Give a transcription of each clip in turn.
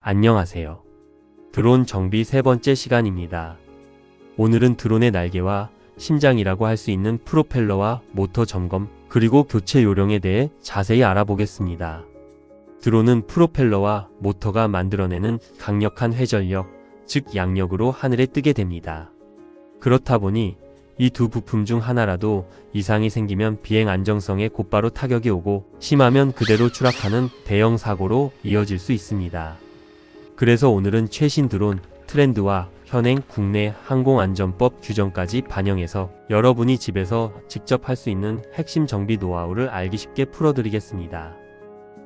안녕하세요. 드론 정비 세 번째 시간입니다. 오늘은 드론의 날개와 심장이라고 할 수 있는 프로펠러와 모터 점검, 그리고 교체 요령에 대해 자세히 알아보겠습니다. 드론은 프로펠러와 모터가 만들어내는 강력한 회전력, 즉 양력으로 하늘에 뜨게 됩니다. 그렇다 보니 이 두 부품 중 하나라도 이상이 생기면 비행 안정성에 곧바로 타격이 오고 심하면 그대로 추락하는 대형 사고로 이어질 수 있습니다. 그래서 오늘은 최신 드론 트렌드와 현행 국내 항공안전법 규정까지 반영해서 여러분이 집에서 직접 할 수 있는 핵심 정비 노하우를 알기 쉽게 풀어드리겠습니다.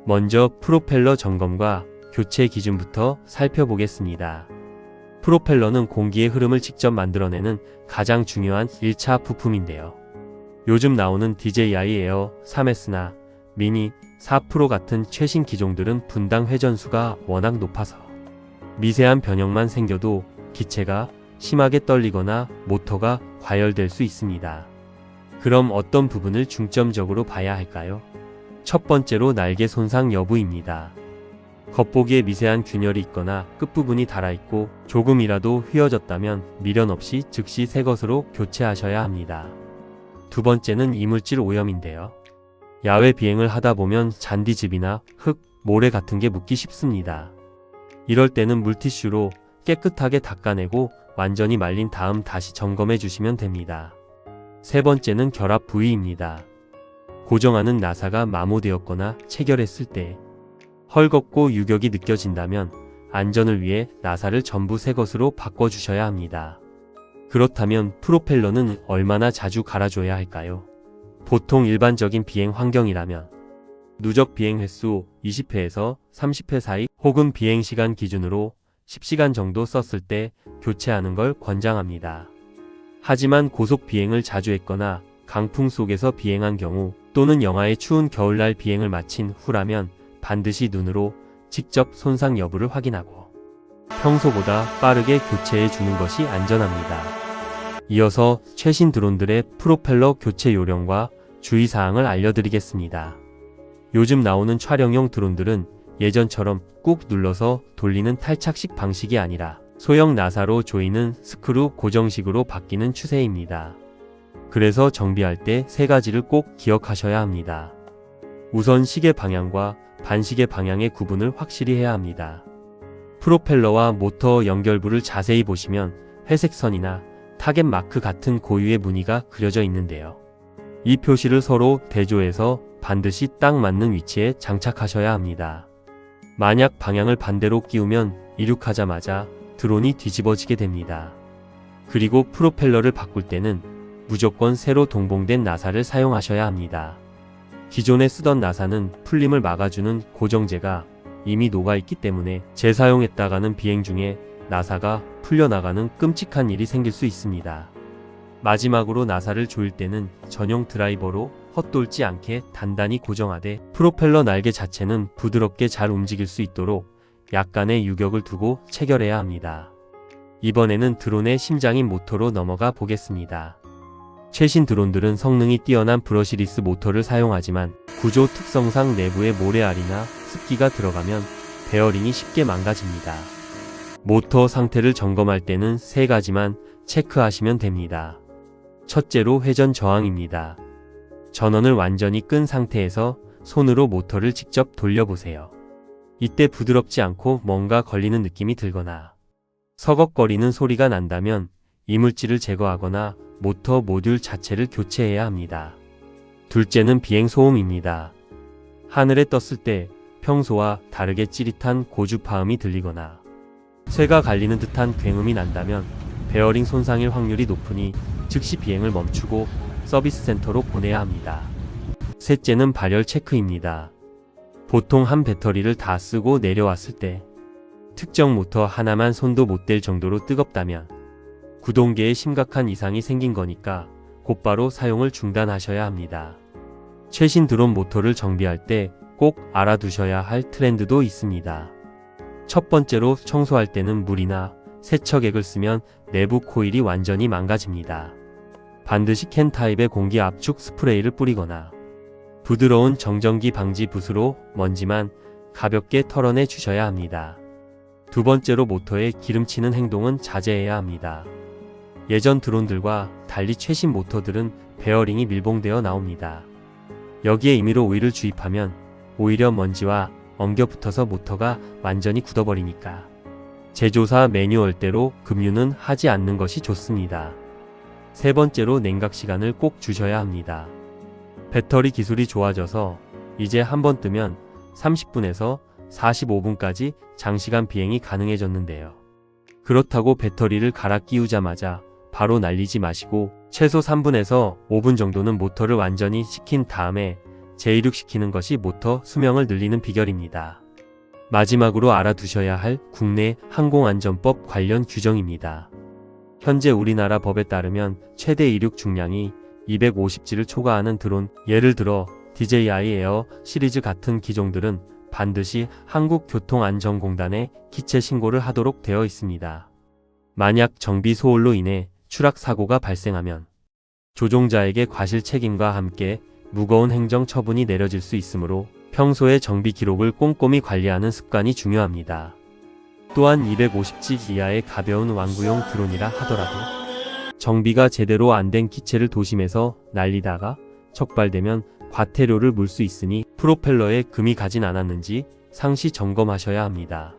먼저 프로펠러 점검과 교체 기준부터 살펴보겠습니다. 프로펠러는 공기의 흐름을 직접 만들어내는 가장 중요한 1차 부품인데요. 요즘 나오는 DJI 에어 3S나 미니 4 프로 같은 최신 기종들은 분당 회전수가 워낙 높아서 미세한 변형만 생겨도 기체가 심하게 떨리거나 모터가 과열될 수 있습니다. 그럼 어떤 부분을 중점적으로 봐야 할까요? 첫 번째로 날개 손상 여부입니다. 겉보기에 미세한 균열이 있거나 끝부분이 닳아있고 조금이라도 휘어졌다면 미련 없이 즉시 새 것으로 교체하셔야 합니다. 두 번째는 이물질 오염인데요. 야외 비행을 하다 보면 잔디즙이나 흙, 모래 같은 게 묻기 쉽습니다. 이럴 때는 물티슈로 깨끗하게 닦아내고 완전히 말린 다음 다시 점검해 주시면 됩니다. 세 번째는 결합 부위입니다. 고정하는 나사가 마모되었거나 체결했을 때 헐겁고 유격이 느껴진다면 안전을 위해 나사를 전부 새 것으로 바꿔주셔야 합니다. 그렇다면 프로펠러는 얼마나 자주 갈아줘야 할까요? 보통 일반적인 비행 환경이라면 누적 비행 횟수 20회에서 30회 사이 혹은 비행시간 기준으로 10시간 정도 썼을 때 교체하는 걸 권장합니다. 하지만 고속 비행을 자주 했거나 강풍 속에서 비행한 경우 또는 영하의 추운 겨울날 비행을 마친 후라면 반드시 눈으로 직접 손상 여부를 확인하고 평소보다 빠르게 교체해 주는 것이 안전합니다. 이어서 최신 드론들의 프로펠러 교체 요령과 주의사항을 알려드리겠습니다. 요즘 나오는 촬영용 드론들은 예전처럼 꾹 눌러서 돌리는 탈착식 방식이 아니라 소형 나사로 조이는 스크루 고정식으로 바뀌는 추세입니다. 그래서 정비할 때 세 가지를 꼭 기억하셔야 합니다. 우선 시계 방향과 반시계 방향의 구분을 확실히 해야 합니다. 프로펠러와 모터 연결부를 자세히 보시면 회색 선이나 타겟 마크 같은 고유의 무늬가 그려져 있는데요. 이 표시를 서로 대조해서 반드시 딱 맞는 위치에 장착하셔야 합니다. 만약 방향을 반대로 끼우면 이륙하자마자 드론이 뒤집어지게 됩니다. 그리고 프로펠러를 바꿀 때는 무조건 새로 동봉된 나사를 사용하셔야 합니다. 기존에 쓰던 나사는 풀림을 막아주는 고정재가 이미 녹아있기 때문에 재사용했다가는 비행 중에 나사가 풀려나가는 끔찍한 일이 생길 수 있습니다. 마지막으로 나사를 조일 때는 전용 드라이버로 헛돌지 않게 단단히 고정하되 프로펠러 날개 자체는 부드럽게 잘 움직일 수 있도록 약간의 유격을 두고 체결해야 합니다. 이번에는 드론의 심장인 모터로 넘어가 보겠습니다. 최신 드론들은 성능이 뛰어난 브러시리스 모터를 사용하지만 구조 특성상 내부에 모래알이나 습기가 들어가면 베어링이 쉽게 망가집니다. 모터 상태를 점검할 때는 세 가지만 체크하시면 됩니다. 첫째로 회전 저항입니다. 전원을 완전히 끈 상태에서 손으로 모터를 직접 돌려보세요. 이때 부드럽지 않고 뭔가 걸리는 느낌이 들거나 서걱거리는 소리가 난다면 이물질을 제거하거나 모터 모듈 자체를 교체해야 합니다. 둘째는 비행 소음입니다. 하늘에 떴을 때 평소와 다르게 찌릿한 고주파음이 들리거나 쇠가 갈리는 듯한 굉음이 난다면 베어링 손상일 확률이 높으니 즉시 비행을 멈추고 서비스 센터로 보내야 합니다. 셋째는 발열 체크입니다. 보통 한 배터리를 다 쓰고 내려왔을 때 특정 모터 하나만 손도 못 댈 정도로 뜨겁다면 구동계에 심각한 이상이 생긴 거니까 곧바로 사용을 중단하셔야 합니다. 최신 드론 모터를 정비할 때 꼭 알아두셔야 할 트렌드도 있습니다. 첫 번째로 청소할 때는 물이나 세척액을 쓰면 내부 코일이 완전히 망가집니다. 반드시 캔 타입의 공기 압축 스프레이를 뿌리거나 부드러운 정전기 방지 붓으로 먼지만 가볍게 털어내 주셔야 합니다. 두 번째로 모터에 기름치는 행동은 자제해야 합니다. 예전 드론들과 달리 최신 모터들은 베어링이 밀봉되어 나옵니다. 여기에 임의로 오일을 주입하면 오히려 먼지와 엉겨 붙어서 모터가 완전히 굳어버리니까 제조사 매뉴얼대로 급유는 하지 않는 것이 좋습니다. 세 번째로 냉각 시간을 꼭 주셔야 합니다. 배터리 기술이 좋아져서 이제 한번 뜨면 30분에서 45분까지 장시간 비행이 가능해졌는데요. 그렇다고 배터리를 갈아 끼우자마자 바로 날리지 마시고 최소 3분에서 5분 정도는 모터를 완전히 식힌 다음에 재이륙시키는 것이 모터 수명을 늘리는 비결입니다. 마지막으로 알아두셔야 할 국내 항공안전법 관련 규정입니다. 현재 우리나라 법에 따르면 최대 이륙 중량이 250G를 초과하는 드론, 예를 들어 DJI 에어 시리즈 같은 기종들은 반드시 한국교통안전공단에 기체 신고를 하도록 되어 있습니다. 만약 정비 소홀로 인해 추락 사고가 발생하면 조종자에게 과실 책임과 함께 무거운 행정 처분이 내려질 수 있으므로 평소에 정비 기록을 꼼꼼히 관리하는 습관이 중요합니다. 또한 250G 이하의 가벼운 완구용 드론이라 하더라도 정비가 제대로 안 된 기체를 도심에서 날리다가 적발되면 과태료를 물 수 있으니 프로펠러에 금이 가진 않았는지 상시 점검하셔야 합니다.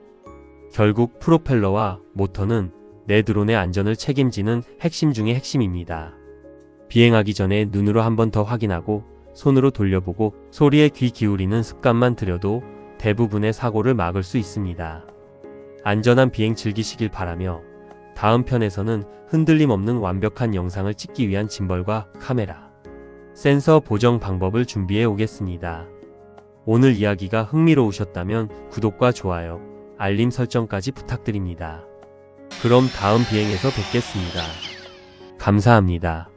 결국 프로펠러와 모터는 내 드론의 안전을 책임지는 핵심 중의 핵심입니다. 비행하기 전에 눈으로 한 번 더 확인하고 손으로 돌려보고 소리에 귀 기울이는 습관만 들여도 대부분의 사고를 막을 수 있습니다. 안전한 비행 즐기시길 바라며 다음 편에서는 흔들림 없는 완벽한 영상을 찍기 위한 짐벌과 카메라, 센서 보정 방법을 준비해 오겠습니다. 오늘 이야기가 흥미로우셨다면 구독과 좋아요, 알림 설정까지 부탁드립니다. 그럼 다음 비행에서 뵙겠습니다. 감사합니다.